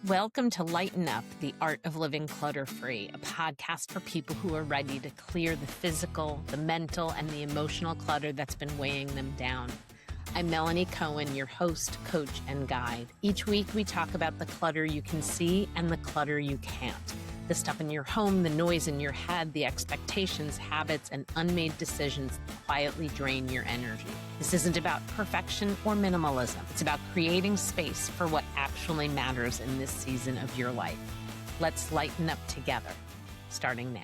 Welcome to Lighten Up, the Art of Living Clutter Free, a podcast for people who are ready to clear the physical, the mental, and the emotional clutter that's been weighing them down. I'm Melanie Cohen, your host, coach, and guide. Each week, we talk about the clutter you can see and the clutter you can't. The stuff in your home, the noise in your head, the expectations, habits, and unmade decisions that quietly drain your energy. This isn't about perfection or minimalism. It's about creating space for what actually matters in this season of your life. Let's lighten up together, starting now.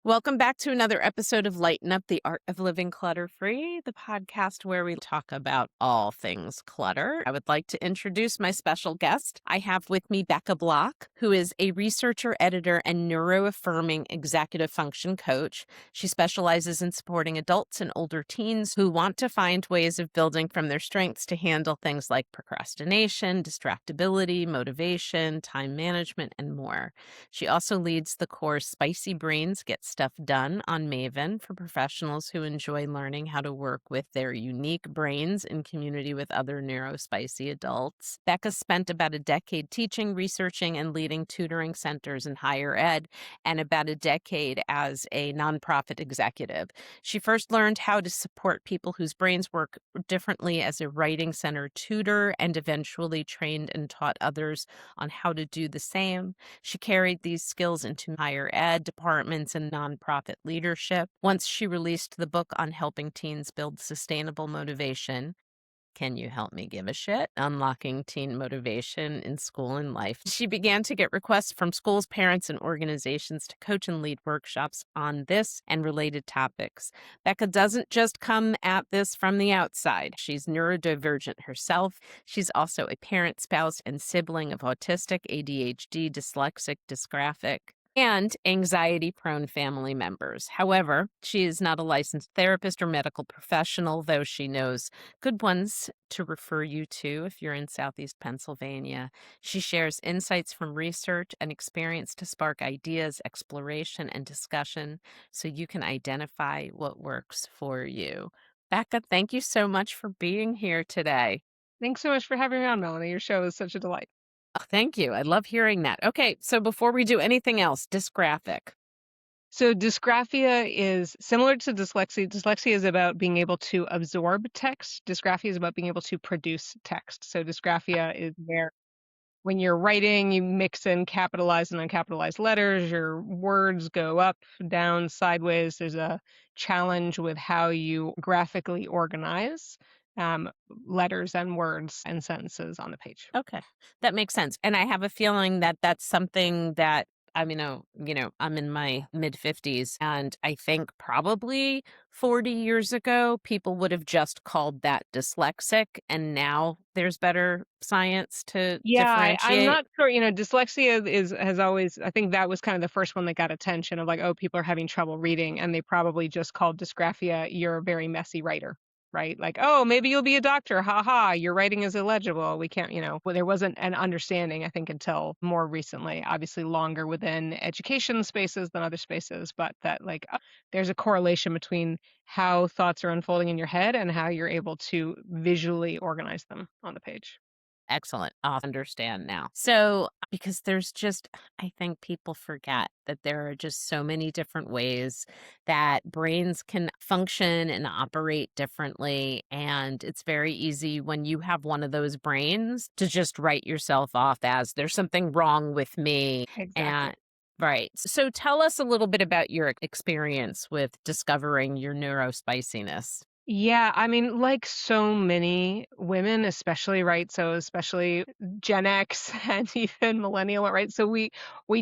Welcome back to another episode of Lighten Up, the Art of Living Clutter Free, the podcast where we talk about all things clutter. I would like to introduce my special guest. I have with me Becca Block, who is a researcher, editor, and neuroaffirming executive function coach. She specializes in supporting adults and older teens who want to find ways of building from their strengths to handle things like procrastination, distractibility, motivation, time management, and more. She also leads the course Spicy Brains Get Stuff Done on Maven for professionals who enjoy learning how to work with their unique brains in community with other neurospicy adults. Becca spent about a decade teaching, researching, and leading tutoring centers in higher ed, and about a decade as a nonprofit executive. She first learned how to support people whose brains work differently as a writing center tutor, and eventually trained and taught others on how to do the same. She carried these skills into higher ed departments and nonprofit leadership. Once she released the book on helping teens build sustainable motivation, Can You Help Me Give a Shit? Unlocking Teen Motivation in School and Life. She began to get requests from schools, parents, and organizations to coach and lead workshops on this and related topics. Becca doesn't just come at this from the outside. She's neurodivergent herself. She's also a parent, spouse, and sibling of autistic, ADHD, dyslexic, dysgraphic, and anxiety-prone family members. However, she is not a licensed therapist or medical professional, though she knows good ones to refer you to if you're in Southeast Pennsylvania. She shares insights from research and experience to spark ideas, exploration, and discussion so you can identify what works for you. Becca, thank you so much for being here today. Thanks so much for having me on, Melanie. Your show is such a delight. Oh, thank you. I love hearing that. Okay, so before we do anything else, dysgraphic. So dysgraphia is similar to dyslexia. Dyslexia is about being able to absorb text. Dysgraphia is about being able to produce text. So dysgraphia is where when you're writing, you mix in capitalized and uncapitalized letters. Your words go up, down, sideways. There's a challenge with how you graphically organize letters and words and sentences on the page. Okay, that makes sense. And I have a feeling that that's something that, I'm in my mid-50s, and I think probably 40 years ago, people would have just called that dyslexic, and now there's better science to Yeah, I'm differentiate. not sure. Dyslexia has always, I think that was kind of the first one that got attention of like, oh, people are having trouble reading, and they probably just called dysgraphia, you're a very messy writer, right? Like, oh, maybe you'll be a doctor. Ha ha, your writing is illegible. We can't, well, there wasn't an understanding, I think, until more recently, obviously longer within education spaces than other spaces, but that like there's a correlation between how thoughts are unfolding in your head and how you're able to visually organize them on the page. Excellent. I'll understand now. So, because there's just, I think people forget that there are just so many different ways that brains can function and operate differently. And it's very easy when you have one of those brains to just write yourself off as there's something wrong with me. Exactly. And right. So, tell us a little bit about your experience with discovering your neurospiciness. Yeah, I mean, like so many women, especially, right? So especially Gen X and even millennial, right? So we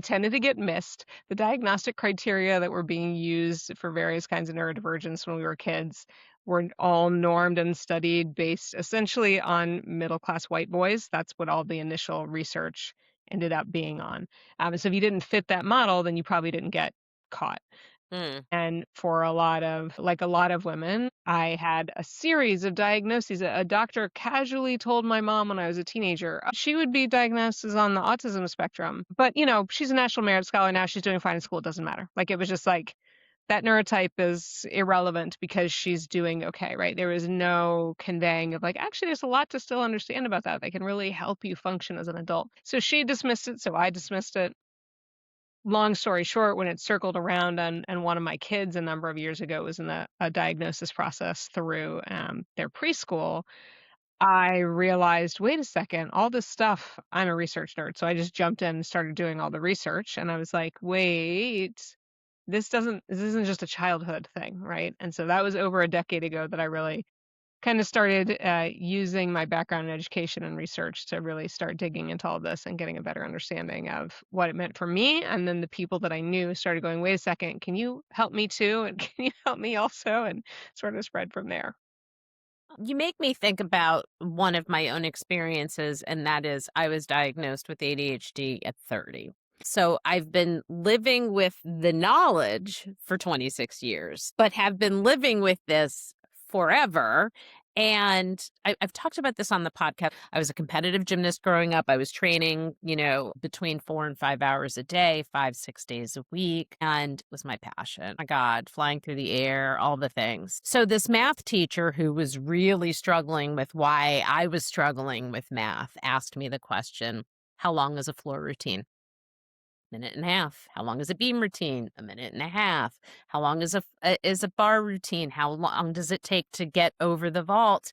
tended to get missed. The diagnostic criteria that were being used for various kinds of neurodivergence when we were kids were all normed and studied based essentially on middle-class white boys. That's what all the initial research ended up being on. So if you didn't fit that model, then you probably didn't get caught. Mm. And for a lot of women, I had a series of diagnoses. A doctor casually told my mom when I was a teenager, she would be diagnosed as on the autism spectrum. But, she's a National Merit Scholar now. She's doing fine in school. It doesn't matter. Like, it was just like that neurotype is irrelevant because she's doing okay, right? There was no conveying of like, actually, there's a lot to still understand about that that can really help you function as an adult. So she dismissed it, so I dismissed it. Long story short, when it circled around and one of my kids a number of years ago was in a diagnosis process through their preschool, I realized, wait a second, all this stuff, I'm a research nerd. So I just jumped in and started doing all the research. And I was like, wait, this isn't just a childhood thing, right? And so that was over a decade ago that I really kind of started using my background in education and research to really start digging into all this and getting a better understanding of what it meant for me. And then the people that I knew started going, wait a second, can you help me too? And can you help me also? And sort of spread from there. You make me think about one of my own experiences, and that is I was diagnosed with ADHD at 30. So I've been living with the knowledge for 26 years, but have been living with this forever. And I've talked about this on the podcast. I was a competitive gymnast growing up. I was training, between 4 and 5 hours a day, 5, 6 days a week. And it was my passion. My God, flying through the air, all the things. So this math teacher who was really struggling with why I was struggling with math asked me the question, how long is a floor routine? Minute and a half. How long is a beam routine? A minute and a half. How long is a bar routine? How long does it take to get over the vault?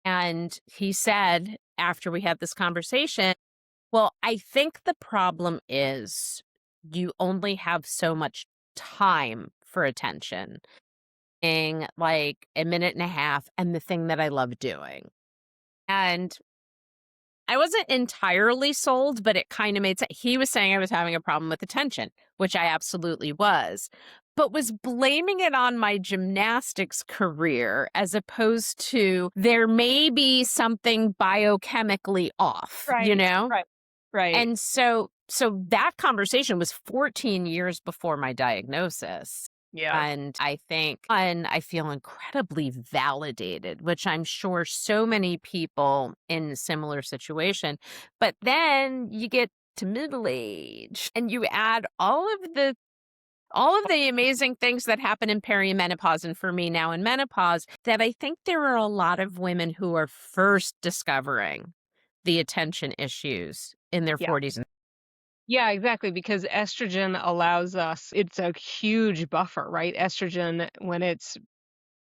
And he said, after we had this conversation, well, I think the problem is you only have so much time for attention, being like a minute and a half and the thing that I love doing. And I wasn't entirely sold, but it kind of made sense. He was saying I was having a problem with attention, which I absolutely was, but was blaming it on my gymnastics career as opposed to there may be something biochemically off, Right, right, right. And so that conversation was 14 years before my diagnosis. Yeah. And I think, and I feel incredibly validated, which I'm sure so many people in a similar situation. But then you get to middle age and you add all of the amazing things that happen in perimenopause and for me now in menopause, that I think there are a lot of women who are first discovering the attention issues in their Yeah. 40s. Yeah, exactly. Because estrogen allows us, it's a huge buffer, right? Estrogen, when it's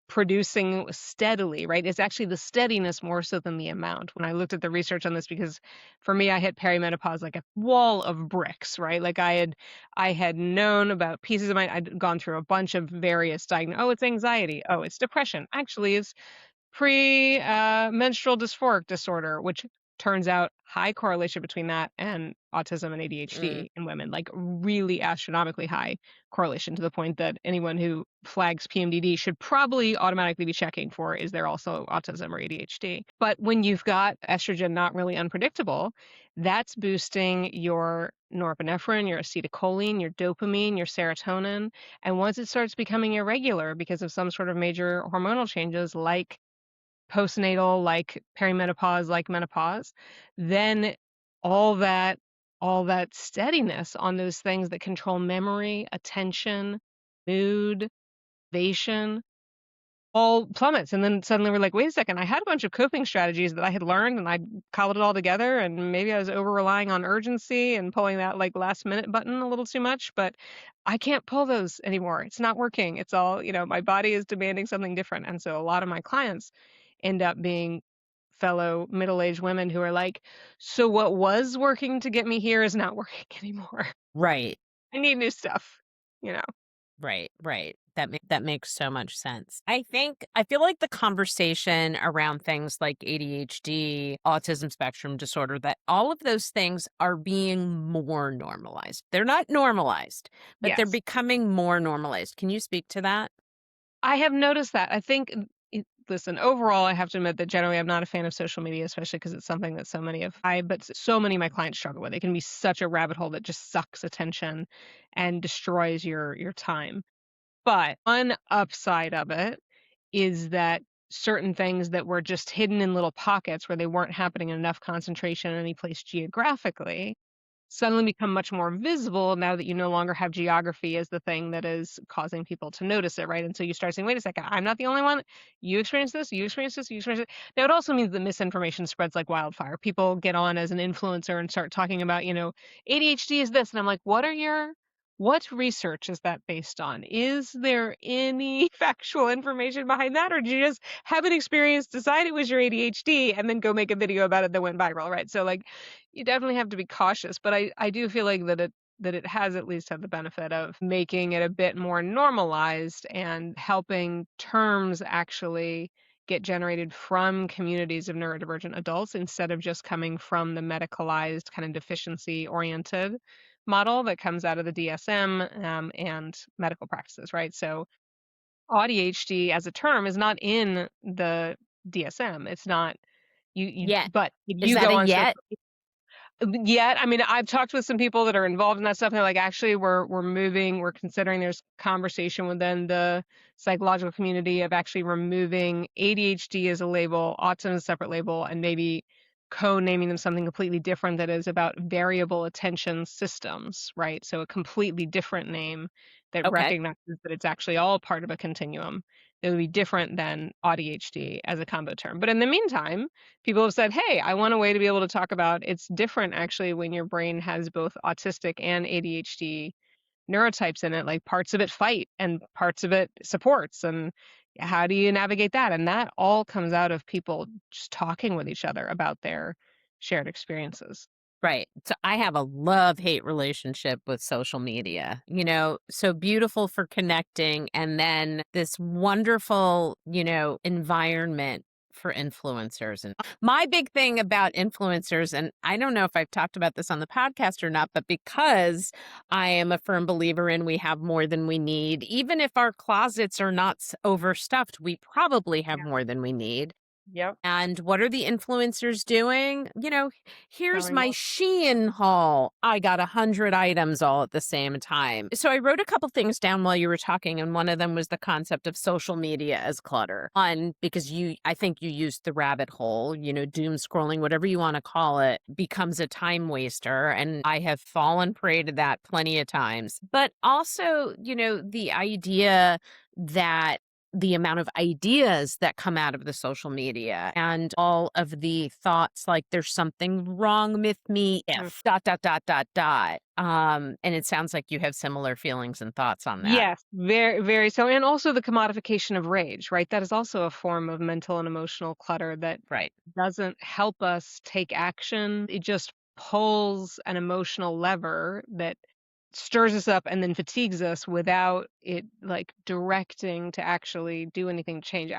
producing steadily, right? It's actually the steadiness more so than the amount. When I looked at the research on this, because for me, I hit perimenopause like a wall of bricks, right? Like I had known about pieces of I'd gone through a bunch of various diagnoses. Oh, it's anxiety. Oh, it's depression. Actually, it's menstrual dysphoric disorder, which turns out high correlation between that and autism and Mm, ADHD in women, like really astronomically high correlation to the point that anyone who flags PMDD should probably automatically be checking for is there also autism or ADHD. But when you've got estrogen not really unpredictable, that's boosting your norepinephrine, your acetylcholine, your dopamine, your serotonin. And once it starts becoming irregular because of some sort of major hormonal changes like postnatal, like perimenopause, like menopause, then all that all that steadiness on those things that control memory, attention, mood, motivation, all plummets. And then suddenly we're like, wait a second, I had a bunch of coping strategies that I had learned and I cobbled it all together. And maybe I was over relying on urgency and pulling that like last minute button a little too much, but I can't pull those anymore. It's not working. It's all, my body is demanding something different. And so a lot of my clients end up being fellow middle-aged women who are like, so what was working to get me here is not working anymore. right. I need new stuff, you know. Right. That makes so much sense. I feel like the conversation around things like ADHD, autism spectrum disorder, that all of those things are being more normalized. They're not normalized, but they're Yes. becoming more normalized. Can you speak to that? I have noticed that. I think, listen, overall, I have to admit that generally I'm not a fan of social media, especially because it's something that so many of my clients struggle with. It can be such a rabbit hole that just sucks attention and destroys your time. But one upside of it is that certain things that were just hidden in little pockets where they weren't happening in enough concentration in any place geographically suddenly become much more visible now that you no longer have geography as the thing that is causing people to notice it, right? And so you start saying, wait a second, I'm not the only one. You experience this, you experience this, you experience it. Now, it also means that misinformation spreads like wildfire. People get on as an influencer and start talking about, ADHD is this. And I'm like, what research is that based on? Is there any factual information behind that? Or did you just have an experience, decide it was your ADHD, and then go make a video about it that went viral, right? So like, you definitely have to be cautious, but I do feel like that it has at least had the benefit of making it a bit more normalized and helping terms actually get generated from communities of neurodivergent adults instead of just coming from the medicalized kind of deficiency oriented model that comes out of the DSM and medical practices, right? So ADHD as a term is not in the DSM. It's not Yet. but if Is you that go a on social. yet? Yet, I mean, I've talked with some people that are involved in that stuff, and they're like, actually, we're considering there's conversation within the psychological community of actually removing ADHD as a label, autism as a separate label, and maybe co-naming them something completely different that is about variable attention systems, right? So a completely different name that Okay. recognizes that it's actually all part of a continuum. It would be different than ADHD as a combo term. But in the meantime, people have said, hey, I want a way to be able to talk about it's different actually when your brain has both autistic and ADHD neurotypes in it, like parts of it fight and parts of it supports. And how do you navigate that? And that all comes out of people just talking with each other about their shared experiences. Right. So I have a love-hate relationship with social media, so beautiful for connecting and then this wonderful, environment for influencers. And my big thing about influencers, and I don't know if I've talked about this on the podcast or not, but because I am a firm believer in we have more than we need, even if our closets are not overstuffed, we probably have Yeah. more than we need. Yep. And what are the influencers doing? Here's Selling my more. Shein haul. I got 100 items all at the same time. So I wrote a couple things down while you were talking, and one of them was the concept of social media as clutter. Because I think you used the rabbit hole, doom scrolling, whatever you want to call it, becomes a time waster. And I have fallen prey to that plenty of times. But also, the idea that the amount of ideas that come out of the social media and all of the thoughts like there's something wrong with me if ... And it sounds like you have similar feelings and thoughts on that. Yes, very, very so. And also the commodification of rage, right? That is also a form of mental and emotional clutter that Right. doesn't help us take action. It just pulls an emotional lever that stirs us up and then fatigues us without it like directing to actually do anything to change.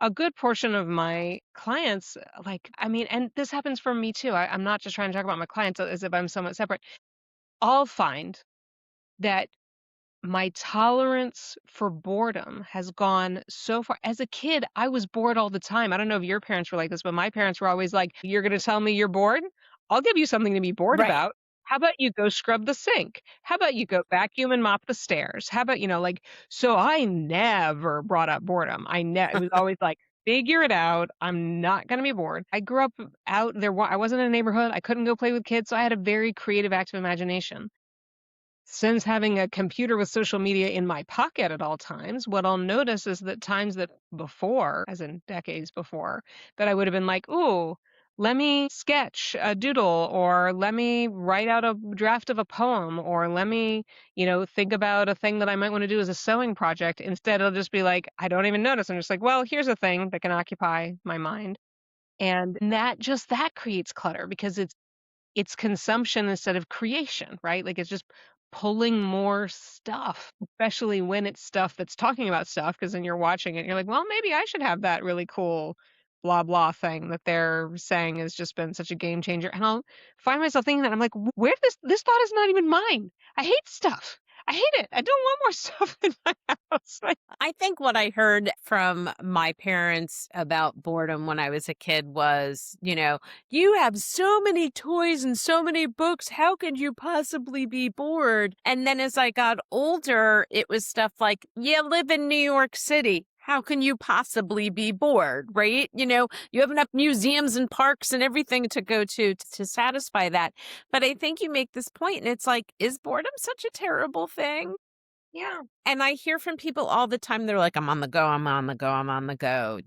A good portion of my clients, like, I mean, and this happens for me too. I'm not just trying to talk about my clients as if I'm somewhat separate. I'll find that my tolerance for boredom has gone so far. As a kid, I was bored all the time. I don't know if your parents were like this, but my parents were always like, you're going to tell me you're bored? I'll give you something to be bored Right. about. How about you go scrub the sink? How about you go vacuum and mop the stairs? How about, like, so I never brought up boredom. It was always like, figure it out. I'm not going to be bored. I grew up out there. I wasn't in a neighborhood. I couldn't go play with kids. So I had a very creative, active imagination. Since having a computer with social media in my pocket at all times, what I'll notice is that times that before, as in decades before, that I would have been like, ooh, let me sketch a doodle, or let me write out a draft of a poem, or let me, think about a thing that I might want to do as a sewing project. Instead, it'll just be like, I don't even notice. I'm just like, well, here's a thing that can occupy my mind. And that creates clutter because it's consumption instead of creation, right? Like it's just pulling more stuff, especially when it's stuff that's talking about stuff, because then you're watching it and you're like, well, maybe I should have that really cool blah blah thing that they're saying has just been such a game changer. And I'll find myself thinking that I'm like, where this thought is not even mine. I hate stuff. I hate it. I don't want more stuff in my house. I think what I heard from my parents about boredom when I was a kid was, you have so many toys and so many books. How could you possibly be bored? And then as I got older, it was stuff like, you live in New York City. how can you possibly be bored, right? You have enough museums and parks and everything to go to satisfy that. But I think you make this point, and it's like, is boredom such a terrible thing? Yeah. And I hear from people all the time, they're like, I'm on the go, I'm on the go, I'm on the go,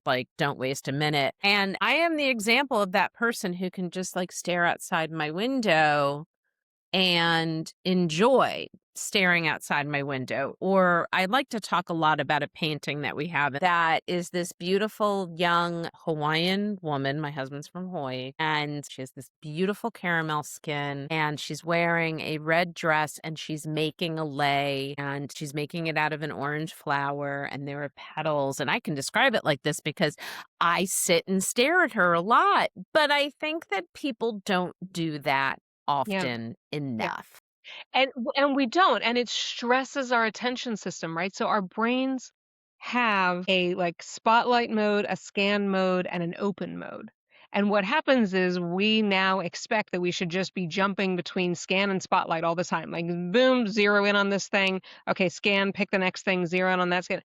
like, don't waste a minute. And I am the example of that person who can just like stare outside my window and enjoy staring outside my window. Or I'd like to talk a lot about a painting that we have that is this beautiful young Hawaiian woman. My husband's from Hawaii, and she has this beautiful caramel skin, and she's wearing a red dress, and she's making a lei, and she's making it out of an orange flower, and there are petals. And I can describe it like this because I sit and stare at her a lot. But I think that people don't do that Yeah. often Yeah. enough. And we don't, and it stresses our attention system, right? So our brains have a like spotlight mode, a scan mode, and an open mode. And what happens is we now expect that we should just be jumping between scan and spotlight all the time. Like boom, zero in on this thing. Okay, scan, pick the next thing, zero in on that scan.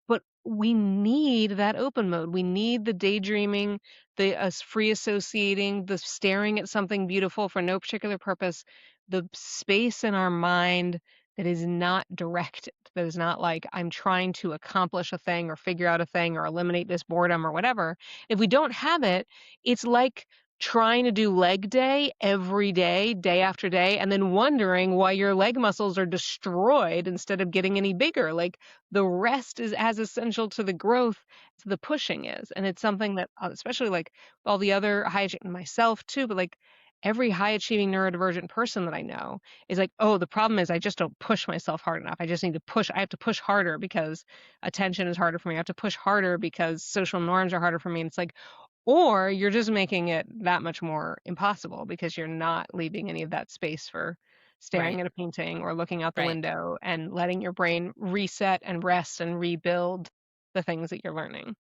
But we need that open mode. We need the daydreaming, the free associating, the staring at something beautiful for no particular purpose, the space in our mind that is not directed, that is not like I'm trying to accomplish a thing or figure out a thing or eliminate this boredom or whatever. If we don't have it, it's like trying to do leg day every day, day after day, and then wondering why your leg muscles are destroyed instead of getting any bigger. Like the rest is as essential to the growth as the pushing is. And it's something that, especially like all the other myself too, but like every high achieving neurodivergent person that I know is like, oh, the problem is I just don't push myself hard enough. I just need to push. I have to push harder because attention is harder for me. I have to push harder because social norms are harder for me. And it's like, or you're just making it that much more impossible because you're not leaving any of that space for staring Right, at a painting or looking out the right. window and letting your brain reset and rest and rebuild the things that you're learning.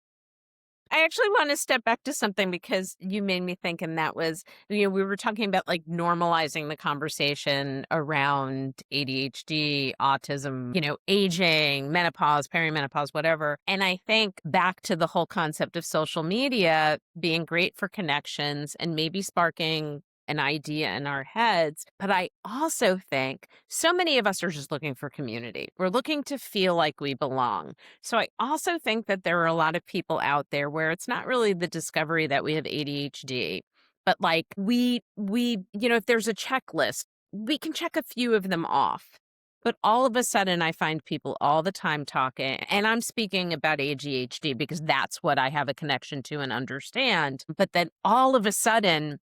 I actually want to step back to something because you made me think, and that was, we were talking about like normalizing the conversation around ADHD, autism, aging, menopause, perimenopause, whatever. And I think back to the whole concept of social media being great for connections and maybe sparking an idea in our heads. But I also think so many of us are just looking for community. We're looking to feel like we belong. So I also think that there are a lot of people out there where it's not really the discovery that we have ADHD, but like if there's a checklist, we can check a few of them off. But all of a sudden, I find people all the time talking, and I'm speaking about ADHD because that's what I have a connection to and understand. But then all of a sudden,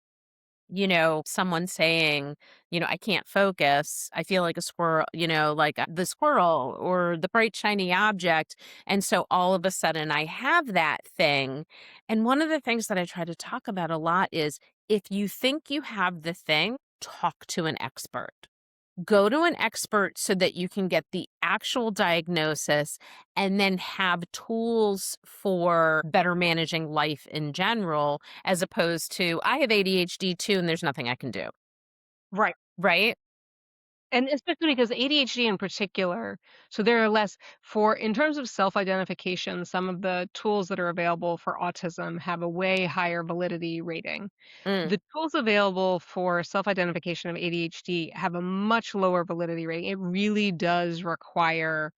someone saying, I can't focus. I feel like a squirrel, like the squirrel or the bright, shiny object. And so all of a sudden I have that thing. And one of the things that I try to talk about a lot is if you think you have the thing, talk to an expert. Go to an expert so that you can get the actual diagnosis and then have tools for better managing life in general, as opposed to, I have ADHD too, and there's nothing I can do. Right. Right? And especially because ADHD in particular, so there are less for in terms of self-identification, some of the tools that are available for autism have a way higher validity rating. Mm, The tools available for self-identification of ADHD have a much lower validity rating. It really does require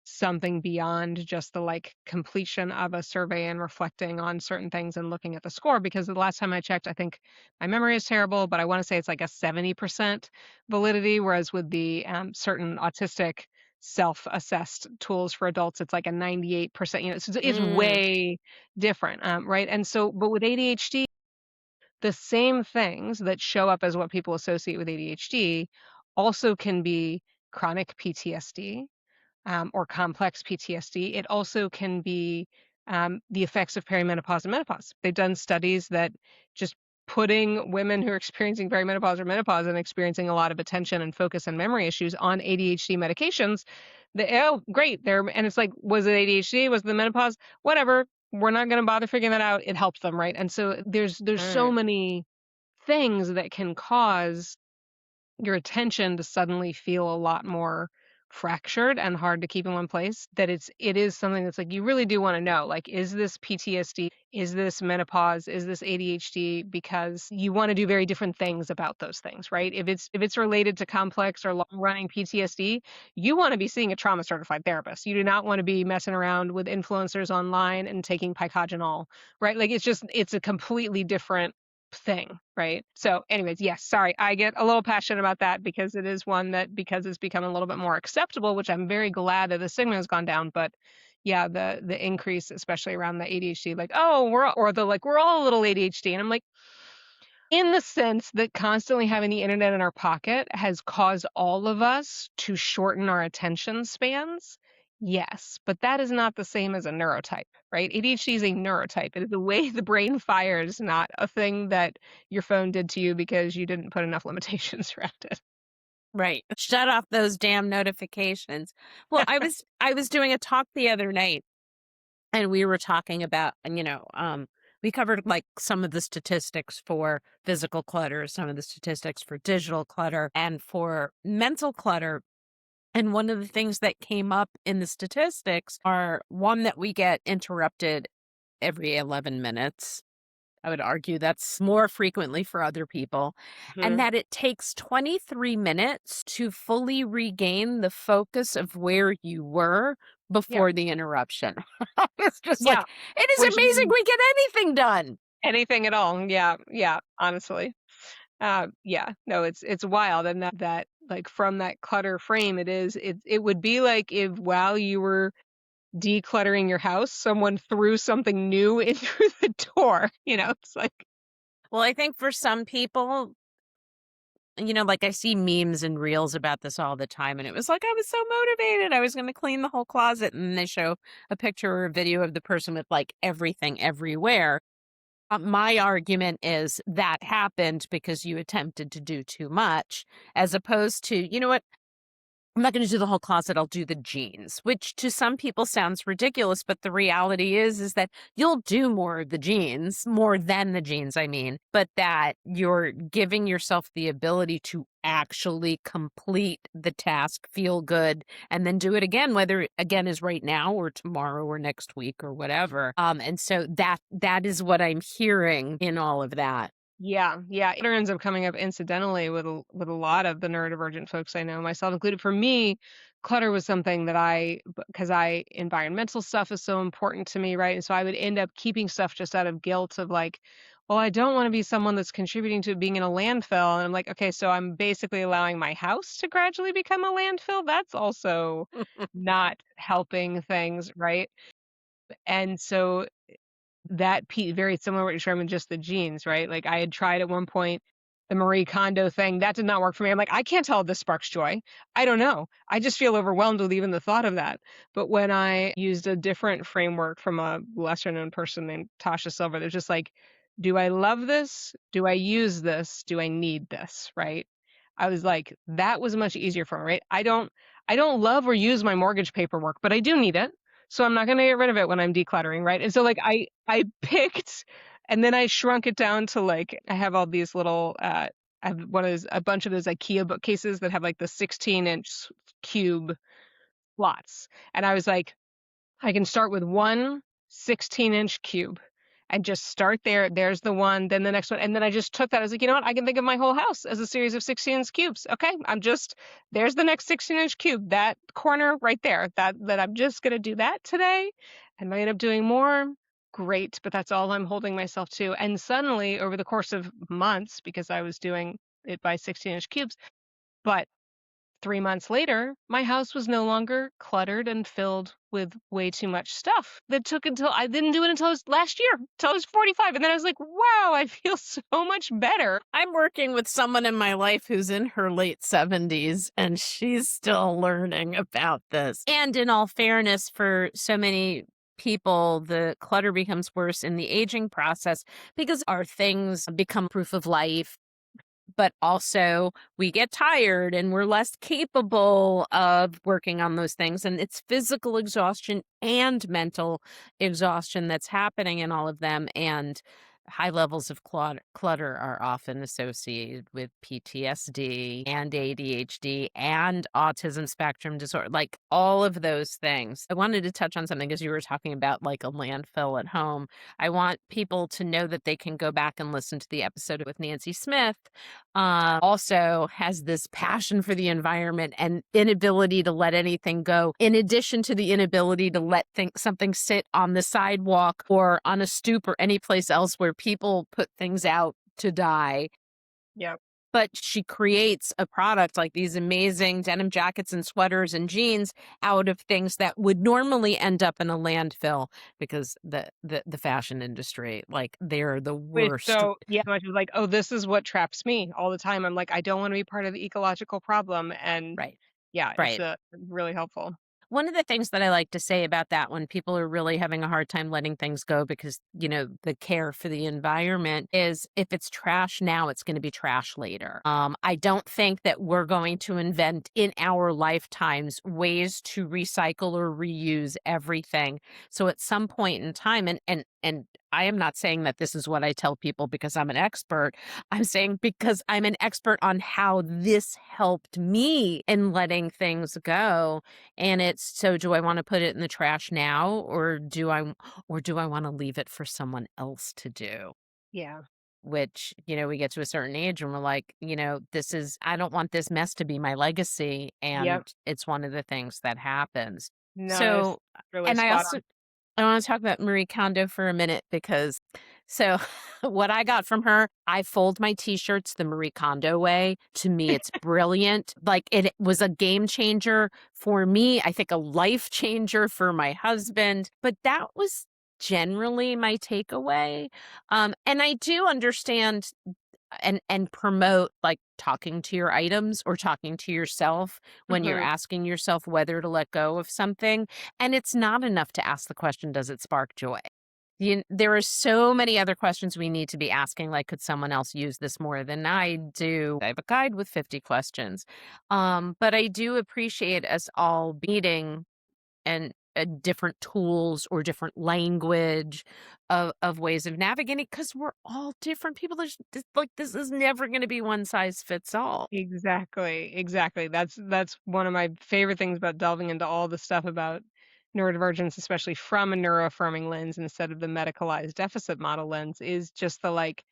something beyond just the like completion of a survey and reflecting on certain things and looking at the score because the last time I checked, I think my memory is terrible, but I want to say it's like a 70% validity, whereas with the certain autistic self-assessed tools for adults, it's like a 98%, so it's mm, way different, right? And so, but with ADHD, the same things that show up as what people associate with ADHD also can be chronic PTSD, or complex PTSD. It also can be the effects of perimenopause and menopause. They've done studies that just putting women who are experiencing perimenopause or menopause and experiencing a lot of attention and focus and memory issues on ADHD medications, oh, great. And it's like, was it ADHD? Was it the menopause? Whatever. We're not going to bother figuring that out. It helps them, right? And so there's so mm. many things that can cause your attention to suddenly feel a lot more fractured and hard to keep in one place, that it is something that's like you really do want to know, like, is this PTSD? Is this menopause? Is this ADHD? Because you want to do very different things about those things, right? If it's related to complex or long-running PTSD, you want to be seeing a trauma certified therapist. You do not want to be messing around with influencers online and taking pycogenol, right? Like it's a completely different thing, right? So anyways, yes, sorry, I get a little passionate about that because it is one that, because it's become a little bit more acceptable, which I'm very glad that the stigma has gone down. But yeah, the increase, especially around the ADHD, like, oh, we're all a little ADHD. And I'm like, in the sense that constantly having the internet in our pocket has caused all of us to shorten our attention spans. Yes, but that is not the same as a neurotype, right? ADHD is a neurotype. It is the way the brain fires, not a thing that your phone did to you because you didn't put enough limitations around it. Right. Shut off those damn notifications. Well, I was doing a talk the other night, and we were talking about, we covered like some of the statistics for physical clutter, some of the statistics for digital clutter, and for mental clutter. And one of the things that came up in the statistics are, one, that we get interrupted every 11 minutes. I would argue that's more frequently for other people, and that it takes 23 minutes to fully regain the focus of where you were Yeah. before the interruption. It's just Yeah. like, it is Which amazing we get anything done. anything at all. Yeah. Yeah. Honestly. Yeah. No, it's wild. And that like from that clutter frame, it would be like if while you were decluttering your house, someone threw something new in through the door. It's like, Well, I think for some people, like I see memes and reels about this all the time, and it was like, I was so motivated. I was going to clean the whole closet. And they show a picture or a video of the person with like everything everywhere. My argument is that happened because you attempted to do too much, as opposed to, you know what? I'm not going to do the whole closet. I'll do the jeans, which to some people sounds ridiculous. But the reality is that you'll do more of the jeans, more than the jeans, I mean, but that you're giving yourself the ability to actually complete the task, feel good, and then do it again, whether again is right now or tomorrow or next week or whatever. And so that is what I'm hearing in all of that. yeah, yeah. It ends up coming up incidentally with a lot of the neurodivergent folks I know, myself included. For me, clutter was something that because environmental stuff is so important to me, right? And so I would end up keeping stuff just out of guilt of like, well, I don't want to be someone that's contributing to it being in a landfill. And I'm like, okay, so I'm basically allowing my house to gradually become a landfill. That's also not helping things, right? And so very similar to what you're sharing with just the jeans, right? Like I had tried at one point the Marie Kondo thing. That did not work for me. I'm like, I can't tell if this sparks joy. I don't know. I just feel overwhelmed with even the thought of that. But when I used a different framework from a lesser known person named Tasha Silver, there's just like, do I love this? Do I use this? Do I need this? Right? I was like, that was much easier for me, right? I don't love or use my mortgage paperwork, but I do need it. So I'm not going to get rid of it when I'm decluttering, right? And so like I picked, and then I shrunk it down to like I have all these little I have a bunch of those IKEA bookcases that have like the 16-inch cube slots. And I was like, I can start with one 16-inch cube and just start there. There's the one, then the next one. And then I just took that. I was like, you know what? I can think of my whole house as a series of 16-inch cubes. Okay. There's the next 16-inch cube, that corner right there, that I'm just going to do that today. And I end up doing more. Great. But that's all I'm holding myself to. And suddenly over the course of months, because I was doing it by 16-inch cubes, but 3 months later, my house was no longer cluttered and filled with way too much stuff. That took until I didn't do it until last year, until I was 45. And then I was like, wow, I feel so much better. I'm working with someone in my life who's in her late 70s, and she's still learning about this. And in all fairness, for so many people, the clutter becomes worse in the aging process because our things become proof of life. But also we get tired and we're less capable of working on those things. And it's physical exhaustion and mental exhaustion that's happening in all of them. And High levels of clutter are often associated with PTSD and ADHD and autism spectrum disorder, like all of those things. I wanted to touch on something as you were talking about like a landfill at home. I want people to know that they can go back and listen to the episode with Nancy Smith. Also has this passion for the environment and inability to let anything go, in addition to the inability to let something sit on the sidewalk or on a stoop or any place else where people put things out to die. Yep. But she creates a product like these amazing denim jackets and sweaters and jeans out of things that would normally end up in a landfill because the fashion industry, like they're the Which worst. so yeah, much was like, "Oh, this is what traps me all the time." I'm like, "I don't wanna be part of the ecological problem," and Right. yeah, it's, Right. really helpful. One of the things that I like to say about that when people are really having a hard time letting things go because, the care for the environment is if it's trash now, it's going to be trash later. I don't think that we're going to invent in our lifetimes ways to recycle or reuse everything. So at some point in time, and I am not saying that this is what I tell people because I'm an expert. I'm saying because I'm an expert on how this helped me in letting things go. And it's so do I wanna put it in the trash now, or do I wanna leave it for someone else to do? Yeah. Which, we get to a certain age and we're like, this is I don't want this mess to be my legacy, and Yep. it's one of the things that happens. No, that's So really and spot on. I wanna talk about Marie Kondo for a minute because so what I got from her, I fold my T-shirts the Marie Kondo way. To me, it's brilliant. Like, it was a game changer for me, I think a life changer for my husband, but that was generally my takeaway. And I do understand and promote, like, talking to your items or talking to yourself when you're Mhm. asking yourself whether to let go of something, and it's not enough to ask the question, "Does it spark joy?" There are so many other questions we need to be asking, like, "Could someone else use this more than I do?" I have a guide with 50 questions. But I do appreciate us all meeting and different tools or different language of ways of navigating because we're all different people. This is never going to be one size fits all. Exactly, exactly. That's one of my favorite things about delving into all the stuff about neurodivergence, especially from a neuroaffirming lens instead of the medicalized deficit model lens, is just the like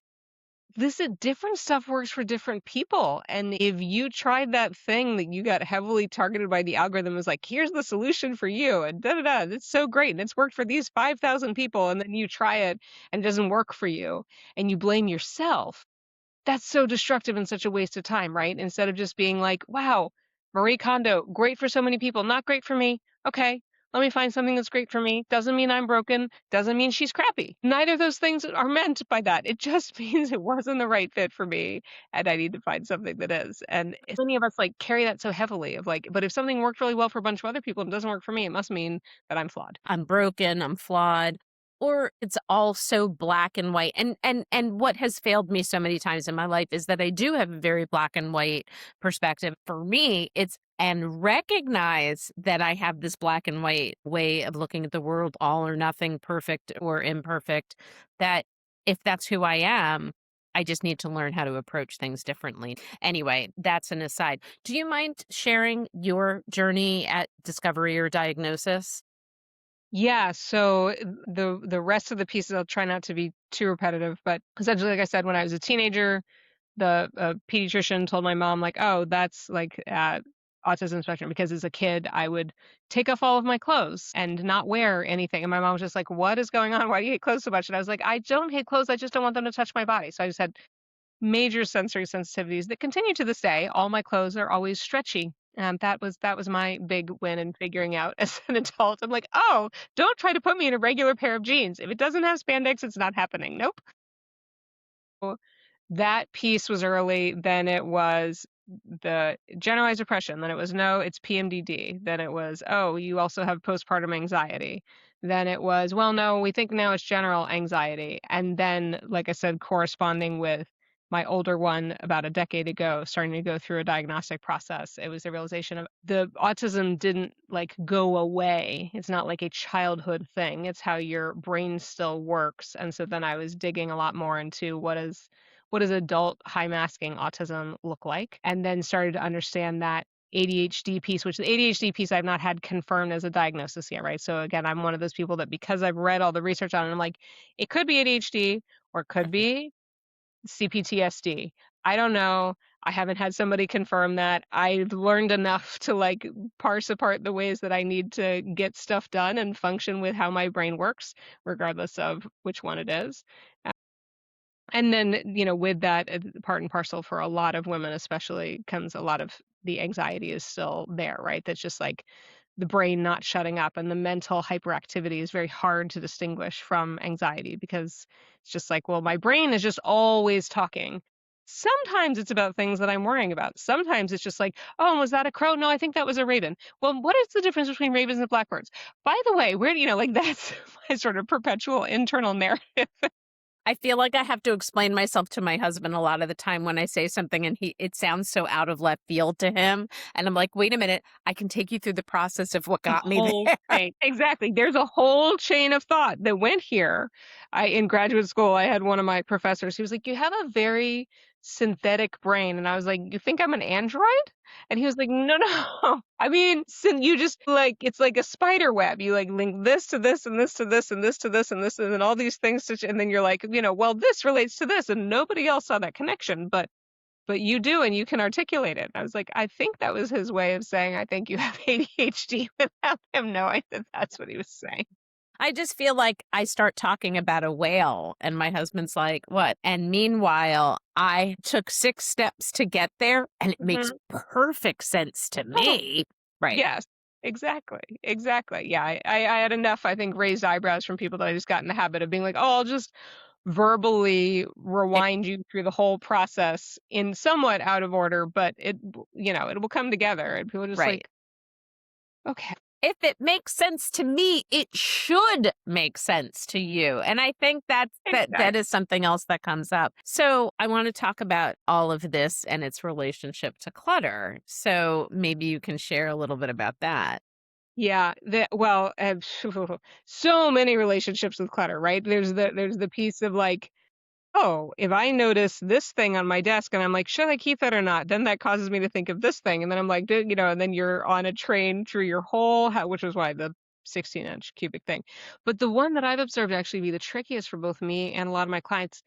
this is different stuff works for different people. And if you tried that thing that you got heavily targeted by the algorithm was like, here's the solution for you, and da da da, it's so great. And it's worked for these 5,000 people. And then you try it and it doesn't work for you. And you blame yourself. That's so destructive and such a waste of time, right? Instead of just being like, wow, Marie Kondo, great for so many people, not great for me. Okay, let me find something that's great for me. Doesn't mean I'm broken, doesn't mean she's crappy. Neither of those things are meant by that. It just means it wasn't the right fit for me and I need to find something that is. And so many of us like carry that so heavily of like, but if something worked really well for a bunch of other people and it doesn't work for me, it must mean that I'm flawed. I'm broken, I'm flawed, or it's all so black and white. And what has failed me so many times in my life is that I do have a very black and white perspective. For me, it's and recognize that I have this black and white way of looking at the world, all or nothing, perfect or imperfect, that if that's who I am, I just need to learn how to approach things differently. Anyway, that's an aside. Do you mind sharing your journey at discovery or diagnosis? Yeah, so the rest of the pieces I'll try not to be too repetitive, but essentially, like I said, when I was a teenager, the pediatrician told my mom like, "Oh, that's like autism spectrum," because as a kid I would take off all of my clothes and not wear anything, and my mom was just like, "What is going on? Why do you hate clothes so much?" And I was like, "I don't hate clothes. I just don't want them to touch my body." So I just had major sensory sensitivities that continue to this day. All my clothes are always stretchy. That was my big win in figuring out as an adult. I'm like, oh, don't try to put me in a regular pair of jeans. If it doesn't have spandex, it's not happening. Nope. So that piece was early. Then it was the generalized depression. Then it was no, it's PMDD. Then it was, oh, you also have postpartum anxiety. Then it was, well, no, we think now it's general anxiety. And then, like I said, corresponding with my older one about a decade ago, starting to go through a diagnostic process. It was the realization of the autism didn't like go away. It's not like a childhood thing. It's how your brain still works. And so then I was digging a lot more into what does adult high masking autism look like? And then started to understand that ADHD piece, which the ADHD piece I've not had confirmed as a diagnosis yet, right? So again, I'm one of those people that because I've read all the research on it, I'm like, it could be ADHD or it could be CPTSD. I don't know. I haven't had somebody confirm that. I've learned enough to like parse apart the ways that I need to get stuff done and function with how my brain works, regardless of which one it is. And then, with that, part and parcel for a lot of women, especially, comes a lot of the anxiety is still there, right? That's just like the brain not shutting up, and the mental hyperactivity is very hard to distinguish from anxiety because it's just like, well, my brain is just always talking. Sometimes it's about things that I'm worrying about. Sometimes it's just like, oh, was that a crow? No, I think that was a raven. Well, what is the difference between ravens and blackbirds? By the way, where do like that's my sort of perpetual internal narrative. I feel like I have to explain myself to my husband a lot of the time when I say something and it sounds so out of left field to him. And I'm like, wait a minute, I can take you through the process of what A got me whole there. chain. Exactly. There's a whole chain of thought that went here. In graduate school, I had one of my professors who was like, you have a very synthetic brain. And I was like, you think I'm an android? And he was like, no, no. I mean, you just like, it's like a spider web. You like link this to this and this to this and this to this and this and then all these things. And then you're like, well, this relates to this. And nobody else saw that connection. But you do, and you can articulate it. I was like, I think that was his way of saying, I think you have ADHD without him knowing that that's what he was saying. I just feel like I start talking about a whale and my husband's like, what? And meanwhile, I took 6 steps to get there and it makes perfect sense to me. Right. Yes, exactly. Exactly. Yeah. I had enough, I think, raised eyebrows from people that I just got in the habit of being like, oh, I'll just verbally rewind you through the whole process in somewhat out of order, but it will come together and people are just like, okay. If it makes sense to me, it should make sense to you. And I think that is something else that comes up. So I want to talk about all of this and its relationship to clutter. So maybe you can share a little bit about that. Yeah, so many relationships with clutter, right? There's the piece of like, oh, if I notice this thing on my desk and I'm like, should I keep that or not? Then that causes me to think of this thing. And then I'm like, and then you're on a train through your whole house, which was why the 16-inch cubic thing. But the one that I've observed actually be the trickiest for both me and a lot of my clients,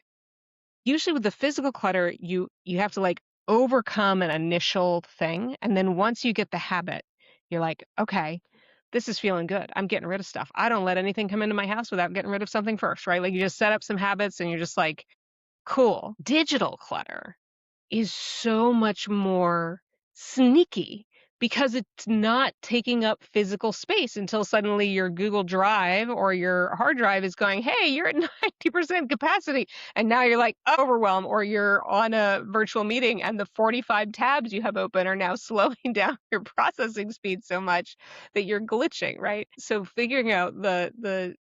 usually with the physical clutter, you have to like overcome an initial thing. And then once you get the habit, you're like, okay, this is feeling good. I'm getting rid of stuff. I don't let anything come into my house without getting rid of something first, right? Like you just set up some habits and you're just like, cool. Digital clutter is so much more sneaky because it's not taking up physical space until suddenly your Google Drive or your hard drive is going, hey, you're at 90% capacity. And now you're like overwhelmed, or you're on a virtual meeting and the 45 tabs you have open are now slowing down your processing speed so much that you're glitching, right? So figuring out the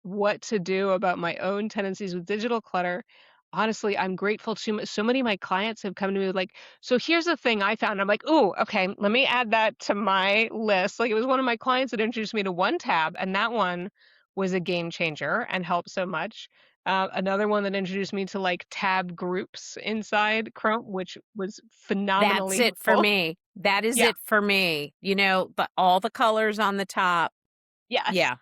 what to do about my own tendencies with digital clutter. Honestly, I'm grateful to so many of my clients have come to me with like, so here's the thing I found. I'm like, oh, okay, let me add that to my list. Like it was one of my clients that introduced me to one tab, and that one was a game changer and helped so much. Another one that introduced me to like tab groups inside Chrome, which was phenomenally That's it for helpful. me. That is Yeah. it for me. But all the colors on the top. Yes. Yeah.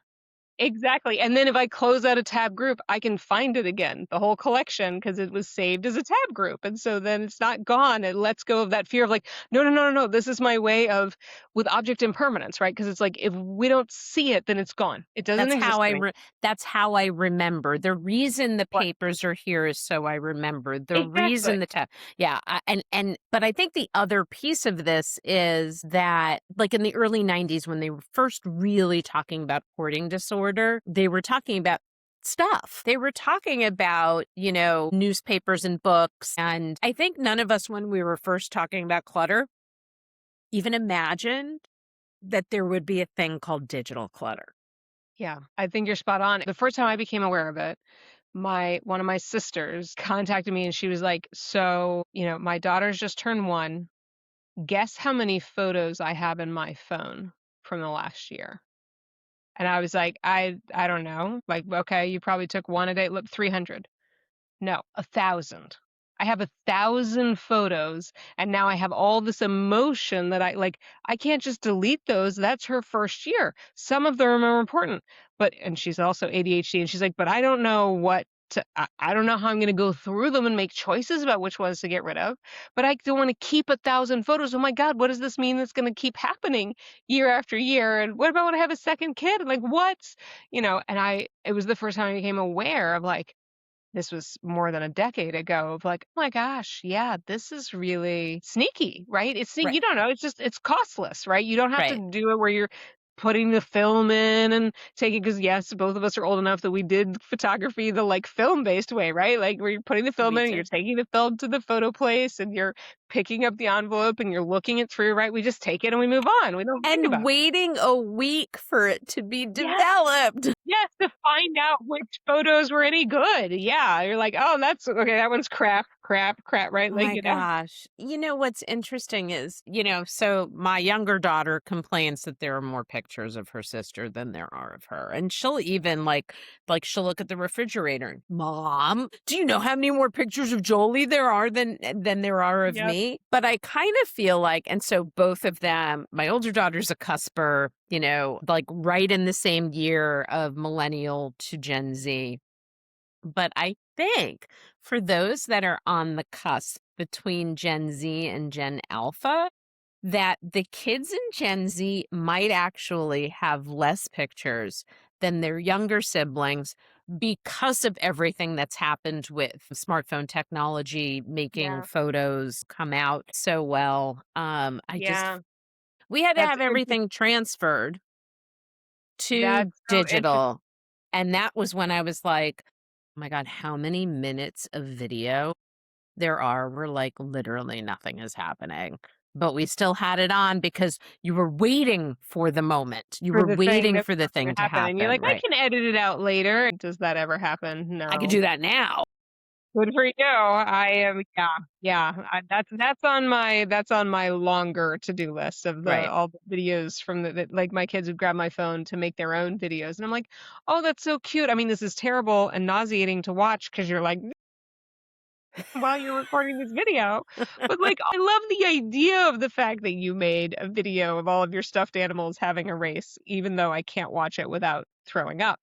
Exactly. And then if I close out a tab group, I can find it again, the whole collection, because it was saved as a tab group. And so then it's not gone. It lets go of that fear of like, no, no, no, no, no. This is my way of with object impermanence, right? Because it's like if we don't see it, then it's gone. It doesn't exist anymore. That's how I remember. The reason the papers are here is so I remember. The reason the tab. Yeah. But I think the other piece of this is that like in the early 90s, when they were first really talking about hoarding disorder, they were talking about stuff. They were talking about, newspapers and books. And I think none of us, when we were first talking about clutter, even imagined that there would be a thing called digital clutter. Yeah, I think you're spot on. The first time I became aware of it, one of my sisters contacted me and she was like, so, my daughter's just turned 1. Guess how many photos I have in my phone from the last year? And I was like, I don't know. Like, okay, you probably took one a day. Look, 300. No, 1,000. I have 1,000 photos, and now I have all this emotion that I can't just delete those. That's her first year. Some of them are important, and she's also ADHD, and she's like, but I don't know I don't know how I'm going to go through them and make choices about which ones to get rid of, but I don't want to keep 1,000 photos. Oh my God, what does this mean that's going to keep happening year after year? And what about when I have a second kid? And like, it was the first time I became aware of like, this was more than a decade ago of like, oh my gosh, yeah, this is really sneaky, right? It's sneaky. Right. You don't know. It's costless, right? You don't have to Right. do it where you're putting the film in and taking, because yes, both of us are old enough that we did photography the like film based way, right? Like where you're putting the film We in, you're did. taking the film to the photo place and you're picking up the envelope and you're looking it through, right? We just take it and we move on. We don't think And about it. waiting a week for it to be Yes. developed. Yes, to find out which photos were any good. Yeah, you're like, "Oh, that's okay, that one's crap, crap, crap," right? Oh Like, my gosh. What's interesting is, so my younger daughter complains that there are more pictures of her sister than there are of her. And she'll even like she'll look at the refrigerator. And, Mom, do you know how many more pictures of Jolie there are than there are of Yep, me? But I kind of feel like, and so both of them, my older daughter's a cusper, like right in the same year of millennial to Gen Z. But I think for those that are on the cusp between Gen Z and Gen Alpha, that the kids in Gen Z might actually have less pictures than their younger siblings because of everything that's happened with smartphone technology, making yeah, photos come out so well. yeah. We had to That's have everything transferred to that's so interesting digital. And that was when I was like, oh my God, how many minutes of video there are where like literally nothing is happening. But we still had it on because you were waiting for the moment. You for were the thing waiting that's for the going thing to to happen, and you're happen, like, "I right? can edit it out later." Does that ever happen? I could No. do that now. Good for you. I am, yeah, yeah. That's on my longer to-do list of Right. all the videos from like my kids would grab my phone to make their own videos, and I'm like, "Oh, that's so cute." I mean, this is terrible and nauseating to watch because you're like, while you're recording this video. But like, I love the idea of the fact that you made a video of all of your stuffed animals having a race, even though I can't watch it without throwing up,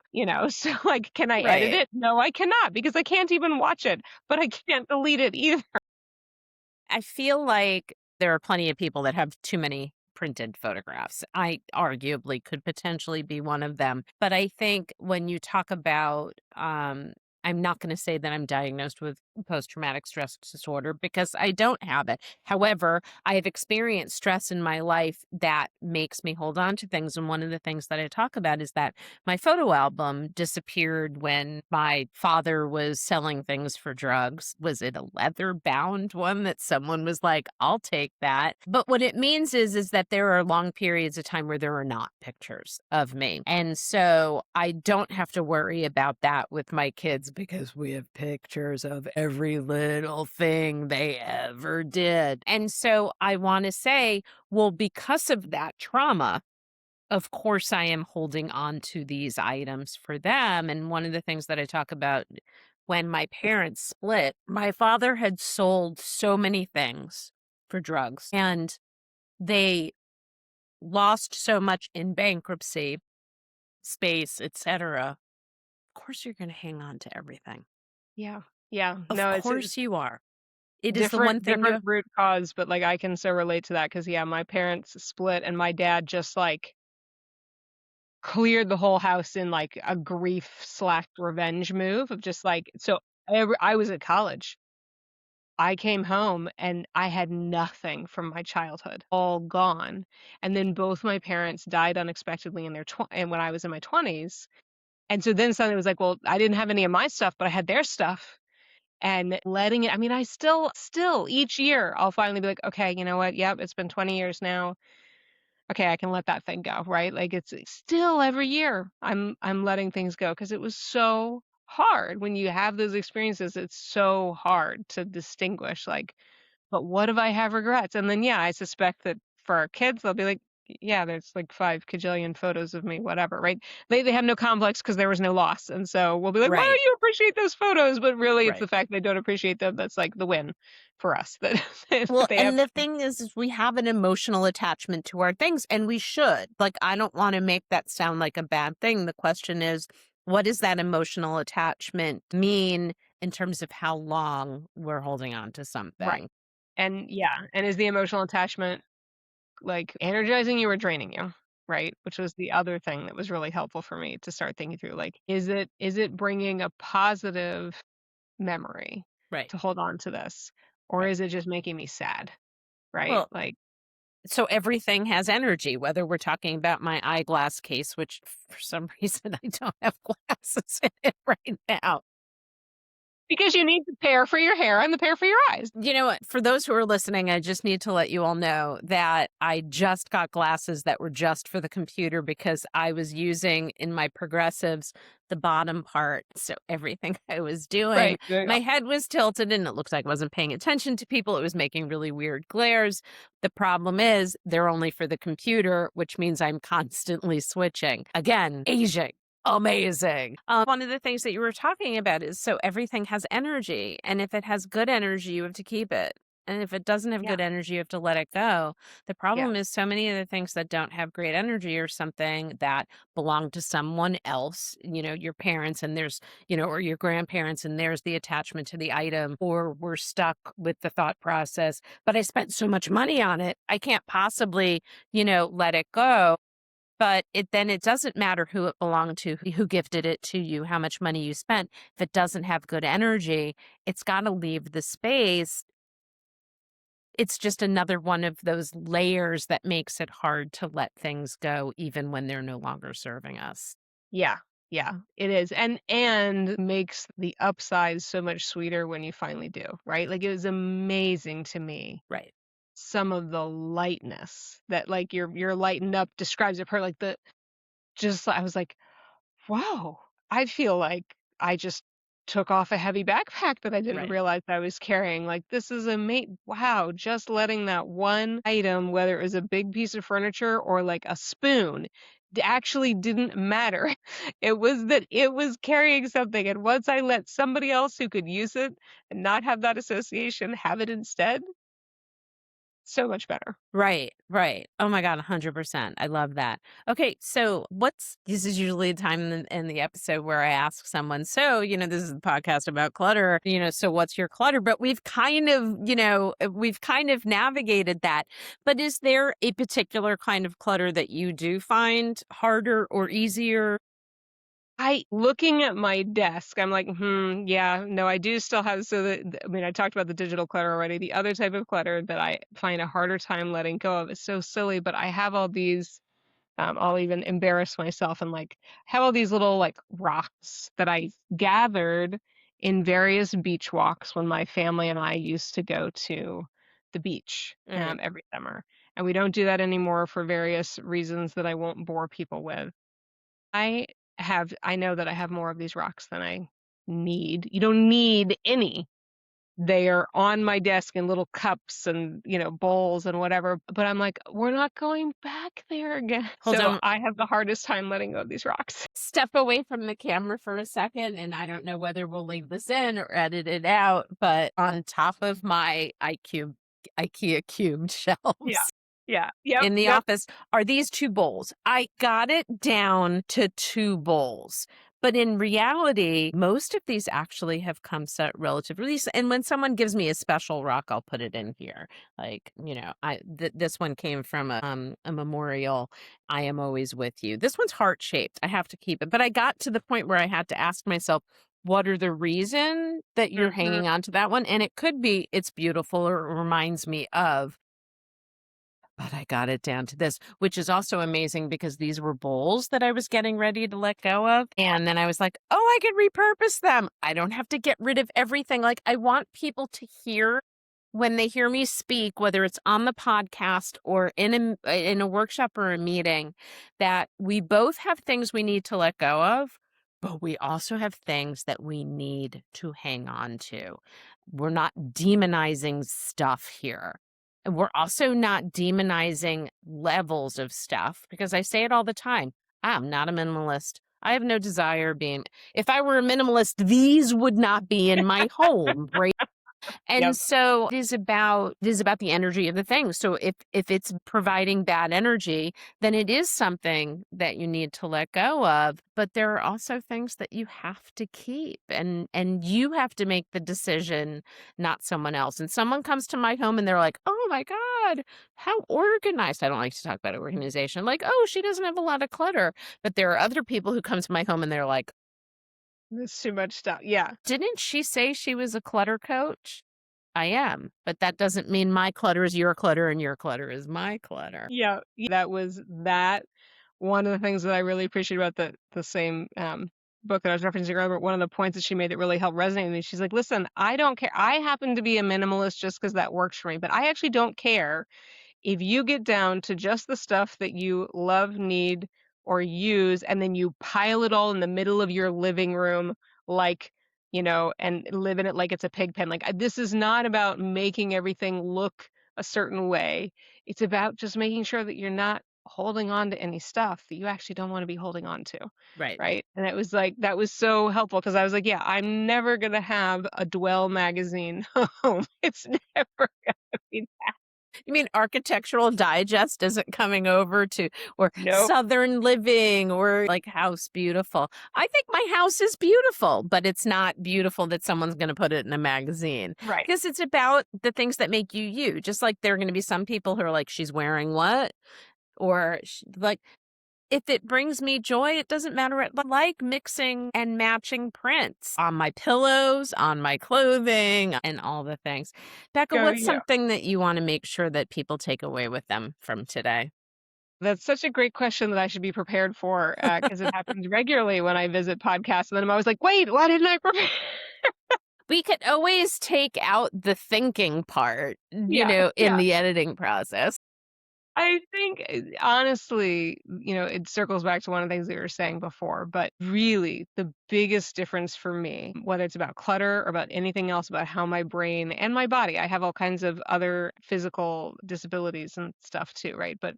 So like, can I edit Right. it? No, I cannot because I can't even watch it, but I can't delete it either. I feel like there are plenty of people that have too many printed photographs. I arguably could potentially be one of them. But I think when you talk about, I'm not going to say that I'm diagnosed with post traumatic stress disorder because I don't have it. However, I have experienced stress in my life that makes me hold on to things. And one of the things that I talk about is that my photo album disappeared when my father was selling things for drugs. Was it a leather bound one that someone was like, I'll take that? But what it means is that there are long periods of time where there are not pictures of me. And so I don't have to worry about that with my kids because we have pictures of every little thing they ever did. And so I want to say, well, because of that trauma, of course, I am holding on to these items for them. And one of the things that I talk about when my parents split, my father had sold so many things for drugs and they lost so much in bankruptcy, space, etc. Of course, you're going to hang on to everything. Yeah. Yeah. Of No, it's course, you are. It is the one thing different you. root cause, but like I can so relate to that because yeah, my parents split and my dad just like cleared the whole house in like a grief/revenge move of just like so I was at college. I came home and I had nothing from my childhood, all gone. And then both my parents died unexpectedly in and when I was in my 20s. And so then suddenly it was like, well, I didn't have any of my stuff, but I had their stuff. And letting it, I mean, I still each year I'll finally be like, okay, you know what? Yep, it's been 20 years now. Okay, I can let that thing go, right? Like it's still every year I'm letting things go because it was so hard when you have those experiences. It's so hard to distinguish, like, but what if I have regrets? And then, yeah, I suspect that for our kids, they'll be like, yeah, there's like 5 kajillion photos of me, whatever, right? They have no complex because there was no loss. And so we'll be like, why Right. don't you appreciate those photos? But really, it's Right. the fact they don't appreciate them that's like the win for us, that, Well, that they have. and the thing is we have an emotional attachment to our things, and we should. Like, I don't want to make that sound like a bad thing. The question is, what does that emotional attachment mean in terms of how long we're holding on to Right. something? And yeah, and is the emotional attachment like energizing you or draining you? Right? Which was the other thing that was really helpful for me to start thinking through. Like, is it bringing a positive memory Right. to hold on to this? Or Right. is it just making me sad? Right? Well, Like, so everything has energy, whether we're talking about my eyeglass case, which for some reason I don't have glasses in it right now. because you need the pair for your hair and the pair for your eyes. You know what? For those who are listening, I just need to let you all know that I just got glasses that were just for the computer because I was using in my progressives the bottom part. So everything I was doing, Right. Good. my head was tilted and it looked like I wasn't paying attention to people. It was making really weird glares. The problem is they're only for the computer, which means I'm constantly switching. Again, aging. Amazing. One of the things that you were talking about is so everything has energy. And if it has good energy, you have to keep it. And if it doesn't have Yeah. good energy, you have to let it go. The problem Yes. is so many of the things that don't have great energy are something that belong to someone else, your parents and there's, or your grandparents and there's the attachment to the item, or we're stuck with the thought process, but I spent so much money on it. I can't possibly, let it go. But it doesn't matter who it belonged to, who gifted it to you, how much money you spent. If it doesn't have good energy, it's got to leave the space. It's just another one of those layers that makes it hard to let things go, even when they're no longer serving us. Yeah. Yeah, it is. And makes the upside so much sweeter when you finally do, right? Like, it was amazing to me, Right. some of the lightness that, like, your lightened up describes it per like the just I was like, wow, I feel like I just took off a heavy backpack that I didn't Right. realize I was carrying. Like, this is wow, just letting that one item, whether it was a big piece of furniture or like a spoon, actually didn't matter. It was that it was carrying something. And once I let somebody else who could use it and not have that association have it instead, so much better. Right, right. Oh my God, 100%. I love that. Okay, so this is usually a time in the episode where I ask someone, so, this is the podcast about clutter, so what's your clutter? But we've kind of navigated that. But is there a particular kind of clutter that you do find harder or easier? Looking at my desk, I'm like, yeah, no, I do still have, I mean, I talked about the digital clutter already. The other type of clutter that I find a harder time letting go of is so silly, but I have all these, I'll even embarrass myself and like have all these little like rocks that I gathered in various beach walks when my family and I used to go to the beach, Mm. every summer. And we don't do that anymore for various reasons that I won't bore people with. I know that I have more of these rocks than I need. You don't need any. They are on my desk in little cups and, bowls and whatever, but I'm like, "We're not going back there again." Hold So on. I have the hardest time letting go of these rocks. Step away from the camera for a second, and I don't know whether we'll leave this in or edit it out, but on top of my IKEA cubed Yeah. shelves Yeah. Yep. in the Yep. office are these 2 bowls. I got it down to 2 bowls. But in reality, most of these actually have come set relatively recent. And when someone gives me a special rock, I'll put it in here. Like, this one came from a memorial. I am always with you. This one's heart shaped. I have to keep it. But I got to the point where I had to ask myself, what are the reason that you're Mhm. hanging on to that one? And it could be it's beautiful or it reminds me of, but I got it down to this, which is also amazing because these were bowls that I was getting ready to let go of. And then I was like, oh, I could repurpose them. I don't have to get rid of everything. Like, I want people to hear when they hear me speak, whether it's on the podcast or in a workshop or a meeting, that we both have things we need to let go of, But we also have things that we need to hang on to. We're not demonizing stuff here. And we're also not demonizing levels of stuff because I say it all the time. I'm not a minimalist. I have no desire being, if I were a minimalist, these would not be in my home, right? And Yep. so it is about the energy of the thing. So if it's providing bad energy, then it is something that you need to let go of. But there are also things that you have to keep and you have to make the decision, not someone else. And someone comes to my home and they're like, "Oh my God, how organized." I don't like to talk about organization. Like, "Oh, she doesn't have a lot of clutter." But there are other people who come to my home and they're like, There's too much stuff. Yeah. "Didn't she say she was a clutter coach?" I am, but that doesn't mean my clutter is your clutter and your clutter is my clutter. Yeah. That was that. One of the things that I really appreciate about the same book that I was referencing earlier, one of the points that she made that really helped resonate with me, she's like, listen, I don't care. I happen to be a minimalist just because that works for me, but I actually don't care if you get down to just the stuff that you love, need, or use, and then you pile it all in the middle of your living room, like, and live in it like it's a pig pen. Like, this is not about making everything look a certain way. It's about just making sure that you're not holding on to any stuff that you actually don't want to be holding on to. Right. Right. And it was like, that was so helpful because I was like, yeah, I'm never going to have a Dwell magazine home. It's never going to be. You mean Architectural Digest isn't coming over to, or Nope. Southern Living, or like House Beautiful? I think my house is beautiful, but it's not beautiful that someone's going to put it in a magazine Right. because it's about the things that make you you. Just like there are going to be some people who are like, "She's wearing what?" Or like, if it brings me joy, it doesn't matter. I like mixing and matching prints on my pillows, on my clothing, and all the things. Becca, Go, what's yeah. something that you want to make sure that people take away with them from today? That's such a great question that I should be prepared for because it happens regularly when I visit podcasts. And then I'm always like, wait, why didn't I prepare? We could always take out the thinking part, Yeah. in Yeah. the editing process. I think, honestly, it circles back to one of the things that you were saying before, but really the biggest difference for me, whether it's about clutter or about anything else, about how my brain and my body, I have all kinds of other physical disabilities and stuff too, right? But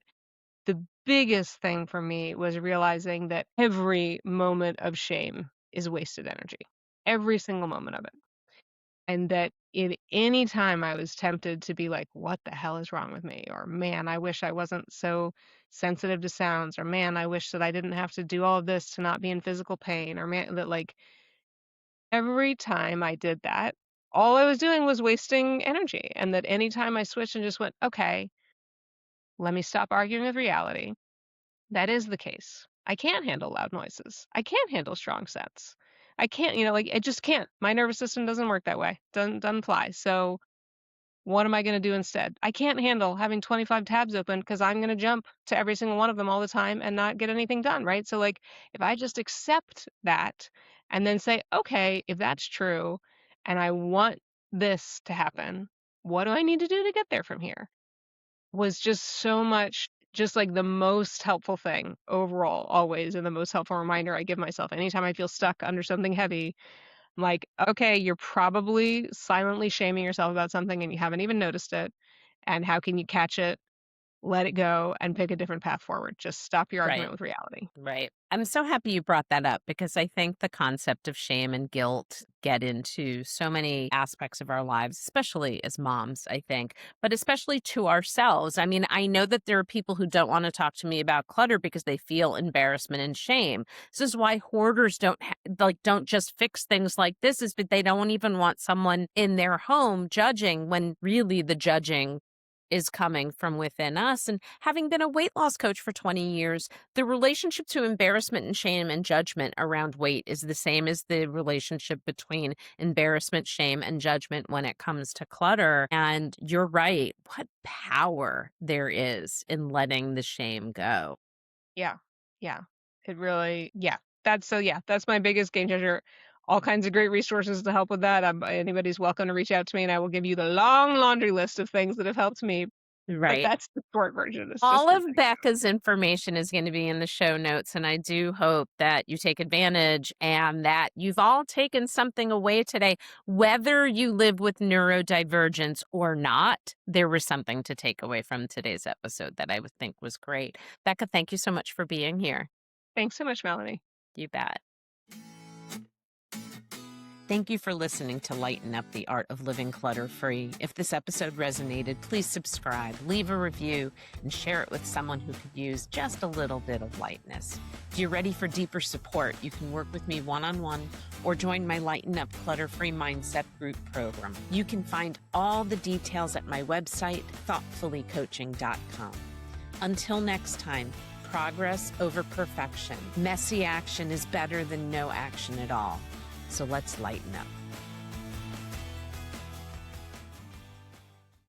the biggest thing for me was realizing that every moment of shame is wasted energy, every single moment of it. And that in any time I was tempted to be like, what the hell is wrong with me? Or man, I wish I wasn't so sensitive to sounds. Or man, I wish that I didn't have to do all of this to not be in physical pain. Or man, that like every time I did that, all I was doing was wasting energy. And that anytime I switched and just went, okay, let me stop arguing with reality. That is the case. I can't handle loud noises. I can't handle strong scents. I can't, like I just can't. My nervous system doesn't work that way. Doesn't fly. So what am I going to do instead? I can't handle having 25 tabs open because I'm going to jump to every single one of them all the time and not get anything done, right? So like if I just accept that and then say, okay, if that's true and I want this to happen, what do I need to do to get there from here? Was just so much, just like the most helpful thing overall, always, and the most helpful reminder I give myself anytime I feel stuck under something heavy. I'm like, okay, you're probably silently shaming yourself about something and you haven't even noticed it. And how can you catch it, let it go, and pick a different path forward? Just stop your Right. argument with reality. Right. I'm so happy you brought that up because I think the concept of shame and guilt get into so many aspects of our lives, especially as moms, I think, but especially to ourselves. I mean, I know that there are people who don't want to talk to me about clutter because they feel embarrassment and shame. This is why hoarders don't just fix things like this, is but they don't even want someone in their home judging when really the judging is coming from within us. And having been a weight loss coach for 20 years, the relationship to embarrassment and shame and judgment around weight is the same as the relationship between embarrassment, shame, and judgment when it comes to clutter. And you're right. What power there is in letting the shame go. Yeah. Yeah. It really, yeah. That's my biggest game changer. All kinds of great resources to help with that. Anybody's welcome to reach out to me and I will give you the long laundry list of things that have helped me. But Right. that's the short version. It's just All of ridiculous. Becca's information is going to be in the show notes, and I do hope that you take advantage and that you've all taken something away today. Whether you live with neurodivergence or not, there was something to take away from today's episode that I would think was great. Becca, thank you so much for being here. Thanks so much, Melanie. You bet. Thank you for listening to Lighten Up, the Art of Living Clutter-Free. If this episode resonated, please subscribe, leave a review, and share it with someone who could use just a little bit of lightness. If you're ready for deeper support, you can work with me one-on-one or join my Lighten Up Clutter-Free Mindset Group program. You can find all the details at my website, thoughtfullycoaching.com. Until next time, progress over perfection. Messy action is better than no action at all. So let's lighten up.